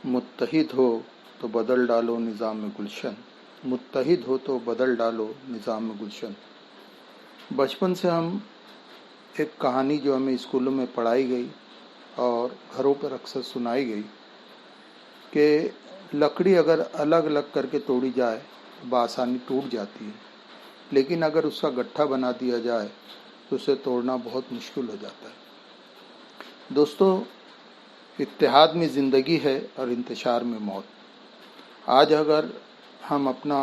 मुत्तहिद हो तो बदल डालो निज़ाम गुलशन, मुत्तहिद हो तो बदल डालो निज़ाम गुलशन। बचपन से हम एक कहानी जो हमें स्कूलों में पढ़ाई गई और घरों पर अक्सर सुनाई गई कि लकड़ी अगर अलग अलग करके तोड़ी जाए तो बआसानी टूट जाती है, लेकिन अगर उसका गट्ठा बना दिया जाए तो उसे तोड़ना बहुत मुश्किल हो जाता है। दोस्तों, इत्तेहाद में ज़िंदगी है और इंतशार में मौत। आज अगर हम अपना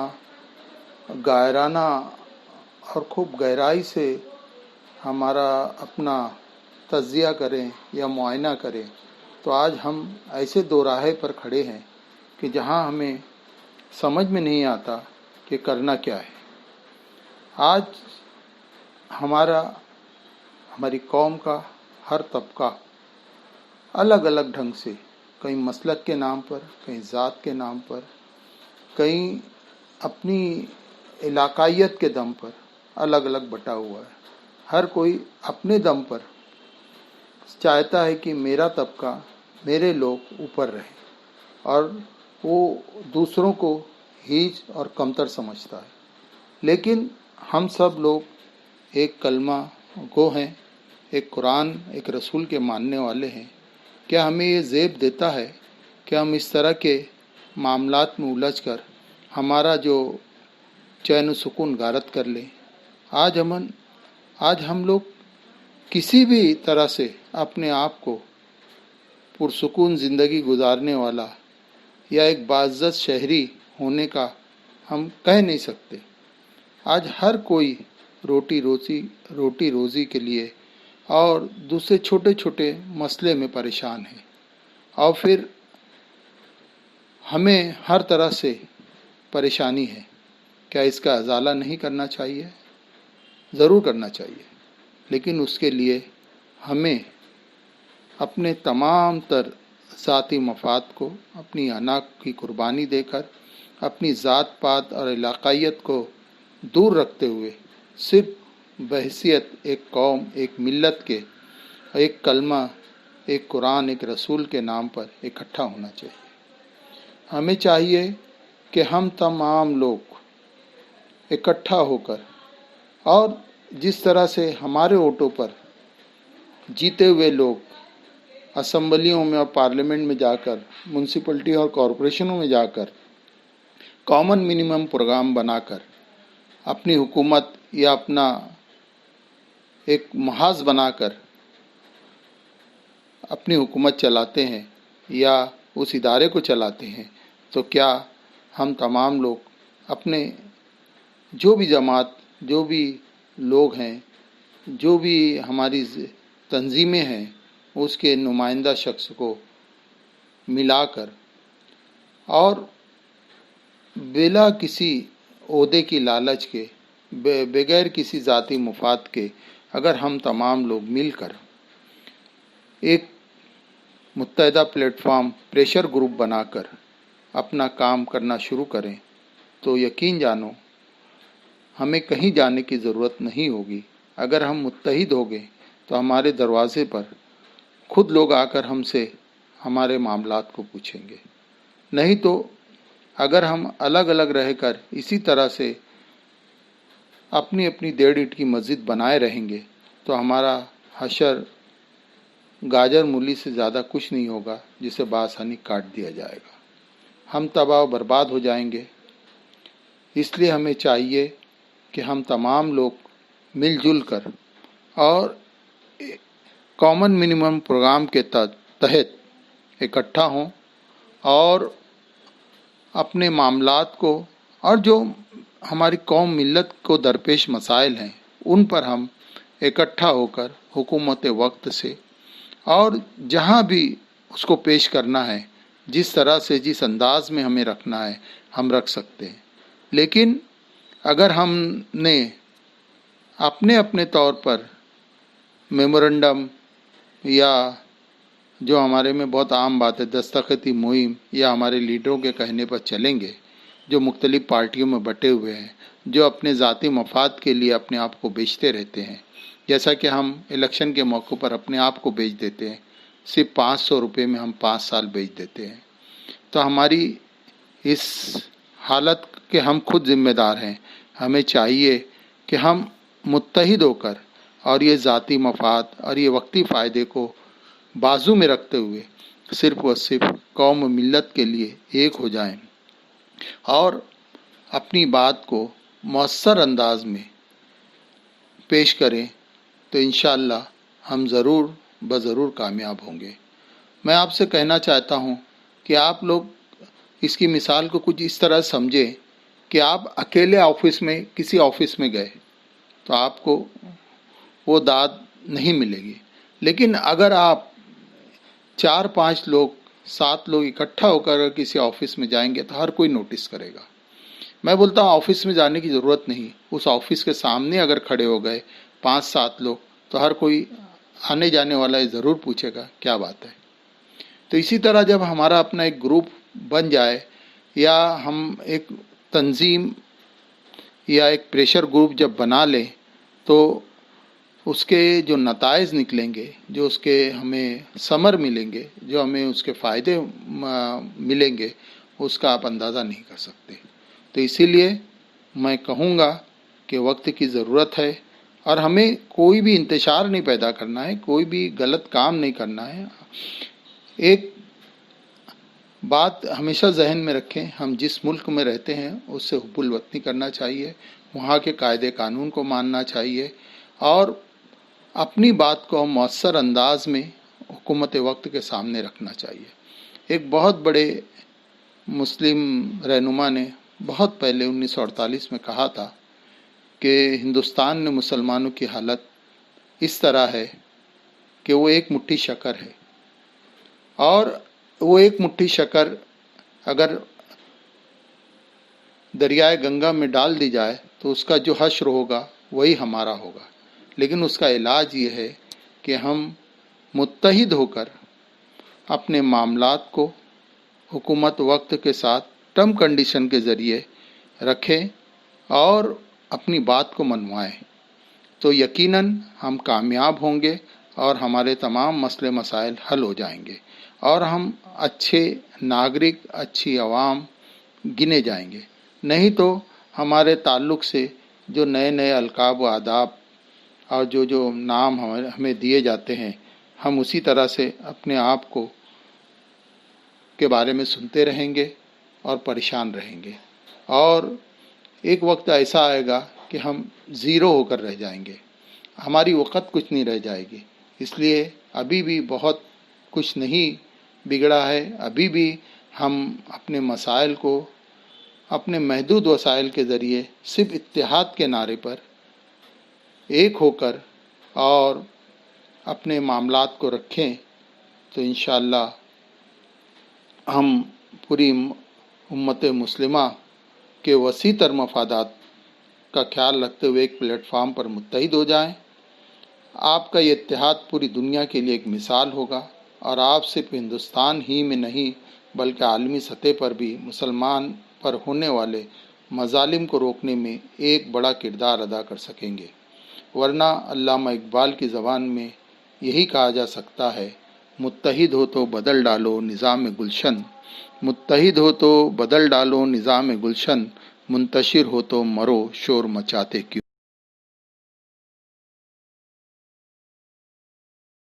गायराना और खूब गहराई से हमारा अपना तज्जिया करें या मुआयना करें तो आज हम ऐसे दो राहे पर खड़े हैं कि जहां हमें समझ में नहीं आता कि करना क्या है। आज हमारी कौम का हर तबका अलग अलग ढंग से, कहीं मसलक के नाम पर, कहीं ज़ात के नाम पर, कहीं अपनी इलाकाइयत के दम पर अलग अलग बटा हुआ है। हर कोई अपने दम पर चाहता है कि मेरा तबका, मेरे लोग ऊपर रहे और वो दूसरों को हीच और कमतर समझता है। लेकिन हम सब लोग एक कलमा गो हैं, एक कुरान, एक रसूल के मानने वाले हैं। क्या हमें ये ज़ेब देता है कि हम इस तरह के मामलात में उलझ कर हमारा जो चैन व सुकून गारत कर लें? आज हम लोग किसी भी तरह से अपने आप को पुरसुकून ज़िंदगी गुजारने वाला या एक बाइज़्ज़त शहरी होने का हम कह नहीं सकते। आज हर कोई रोटी रोज़ी के लिए और दूसरे छोटे छोटे मसले में परेशान है, और फिर हमें हर तरह से परेशानी है। क्या इसका अज़ाला नहीं करना चाहिए? ज़रूर करना चाहिए, लेकिन उसके लिए हमें अपने तमाम तर ज़ाती मफाद को अपनी अना की कुर्बानी देकर, अपनी ज़ात पात और इलाकाइयत को दूर रखते हुए सिर्फ बहैसियत एक कौम, एक मिल्लत के, एक कलमा, एक कुरान, एक रसूल के नाम पर इकट्ठा होना चाहिए। हमें चाहिए कि हम तमाम लोग इकट्ठा होकर, और जिस तरह से हमारे वोटों पर जीते हुए लोग असम्बलियों में और पार्लियामेंट में जाकर, म्यूनसिपलिटी और कॉरपोरेशनों में जाकर कॉमन मिनिमम प्रोग्राम बनाकर अपनी हुकूमत या अपना एक महाज बनाकर अपनी हुकूमत चलाते हैं या उस इदारे को चलाते हैं, तो क्या हम तमाम लोग अपने जो भी जमात, जो भी लोग हैं, जो भी हमारी तंजीमें हैं, उसके नुमाइंदा शख्स को मिलाकर और बिला किसी ओहदे की लालच के, बगैर किसी ज़ाती मुफाद के, अगर हम तमाम लोग मिलकर एक मुत्तहिदा प्लेटफॉर्म, प्रेशर ग्रुप बनाकर अपना काम करना शुरू करें तो यकीन जानो हमें कहीं जाने की ज़रूरत नहीं होगी। अगर हम मुत्तहिद हो गए तो हमारे दरवाज़े पर खुद लोग आकर हमसे हमारे मामलात को पूछेंगे। नहीं तो अगर हम अलग अलग रहकर इसी तरह से अपनी अपनी 1.5 ईंट की मस्जिद बनाए रहेंगे तो हमारा हशर गाजर मूली से ज़्यादा कुछ नहीं होगा, जिसे बआसानी काट दिया जाएगा। हम तबाह बर्बाद हो जाएंगे। इसलिए हमें चाहिए कि हम तमाम लोग मिलजुल कर और कॉमन मिनिमम प्रोग्राम के तहत इकट्ठा हों और अपने मामलात को और जो हमारी कौम मिल्लत को दरपेश मसाइल हैं उन पर हम इकट्ठा होकर हुकूमत वक्त से और जहाँ भी उसको पेश करना है, जिस तरह से, जिस अंदाज में हमें रखना है, हम रख सकते हैं। लेकिन अगर हमने अपने अपने तौर पर मेमोरेंडम या जो हमारे में बहुत आम बात है दस्तखती मुहिम या हमारे लीडरों के कहने पर चलेंगे, जो मुख्तलिफ पार्टियों में बटे हुए हैं, जो अपने ज़ाती मफाद के लिए अपने आप को बेचते रहते हैं, जैसा कि हम इलेक्शन के मौक़े पर अपने आप को बेच देते हैं। सिर्फ 500 रुपये में हम 5 साल बेच देते हैं। تو ہماری اس حالت کے ہم خود ذمہ دار ہیں. ہمیں چاہیے کہ ہم متحد ہو کر اور یہ ذاتی مفاد اور یہ وقتی فائدے کو بازو میں رکھتے ہوئے صرف و صرف قوم و ملت کے لیے ایک ہو جائیں اور اپنی بات کو مؤثر انداز میں پیش کریں تو انشاءاللہ ہم ضرور کامیاب ہوں گے. میں آپ سے کہنا چاہتا ہوں کہ آپ لوگ اس کی مثال کو کچھ اس طرح سمجھیں کہ آپ اکیلے کسی آفس میں گئے تو آپ کو وہ داد نہیں ملے گی، لیکن اگر آپ 4-5 لوگ 7 لوگ اکٹھا ہو کر کسی آفس میں جائیں گے تو ہر کوئی نوٹس کرے گا. میں بولتا ہوں آفس میں جانے کی ضرورت نہیں، اس آفس کے سامنے اگر کھڑے ہو گئے 5-7 لوگ تو ہر کوئی آنے جانے والا یہ ضرور پوچھے گا کیا بات ہے. تو اسی طرح جب ہمارا اپنا ایک گروپ بن جائے یا ہم ایک تنظیم یا ایک پریشر گروپ جب بنا لیں تو اس کے جو نتائج نکلیں گے، جو اس کے ہمیں ثمر ملیں گے، جو ہمیں اس کے فائدے ملیں گے، اس کا آپ اندازہ نہیں کر سکتے. تو اسی لیے میں کہوں گا کہ وقت کی ضرورت ہے اور ہمیں کوئی بھی انتشار نہیں پیدا کرنا ہے، کوئی بھی غلط کام نہیں کرنا ہے. ایک بات ہمیشہ ذہن میں رکھیں، ہم جس ملک میں رہتے ہیں اس سے حب الوطنی کرنا چاہیے، وہاں کے قاعدے قانون کو ماننا چاہیے اور اپنی بات کو مؤثر انداز میں حکومت وقت کے سامنے رکھنا چاہیے. ایک بہت بڑے مسلم رہنما نے بہت پہلے 1948 میں کہا تھا کہ ہندوستان میں مسلمانوں کی حالت اس طرح ہے کہ وہ ایک مٹھی شکر ہے، اور وہ ایک مٹھی شکر اگر دریائے گنگا میں ڈال دی جائے تو اس کا جو حشر ہوگا وہی ہمارا ہوگا. لیکن اس کا علاج یہ ہے کہ ہم متحد ہو کر اپنے معاملات کو حکومت وقت کے ساتھ ٹرم کنڈیشن کے ذریعے رکھیں اور اپنی بات کو منوائیں تو یقیناً ہم کامیاب ہوں گے اور ہمارے تمام مسئلے مسائل حل ہو جائیں گے اور ہم اچھے ناگرک، اچھی عوام گنے جائیں گے. نہیں تو ہمارے تعلق سے جو نئے القاب و آداب اور جو نام ہمیں دیے جاتے ہیں، ہم اسی طرح سے اپنے آپ کو کے بارے میں سنتے رہیں گے اور پریشان رہیں گے اور ایک وقت ایسا آئے گا کہ ہم زیرو ہو کر رہ جائیں گے، ہماری وقت کچھ نہیں رہ جائے گی. اس لیے ابھی بھی بہت کچھ نہیں بگڑا ہے، ابھی بھی ہم اپنے مسائل کو اپنے محدود وسائل کے ذریعے صرف اتحاد کے نعرے پر ایک ہو کر اور اپنے معاملات کو رکھیں تو انشاءاللہ ہم پوری امت مسلمہ کے وسیع تر مفادات کا خیال رکھتے ہوئے ایک پلیٹ فارم پر متحد ہو جائیں. آپ کا یہ اتحاد پوری دنیا کے لیے ایک مثال ہوگا اور آپ صرف ہندوستان ہی میں نہیں بلکہ عالمی سطح پر بھی مسلمان پر ہونے والے مظالم کو روکنے میں ایک بڑا کردار ادا کر سکیں گے. ورنہ علامہ اقبال کی زبان میں یہی کہا جا سکتا ہے، متحد ہو تو بدل ڈالو نظام گلشن، متحد ہو تو بدل ڈالو نظام گلشن، منتشر ہو تو مرو شور مچاتے کیوں.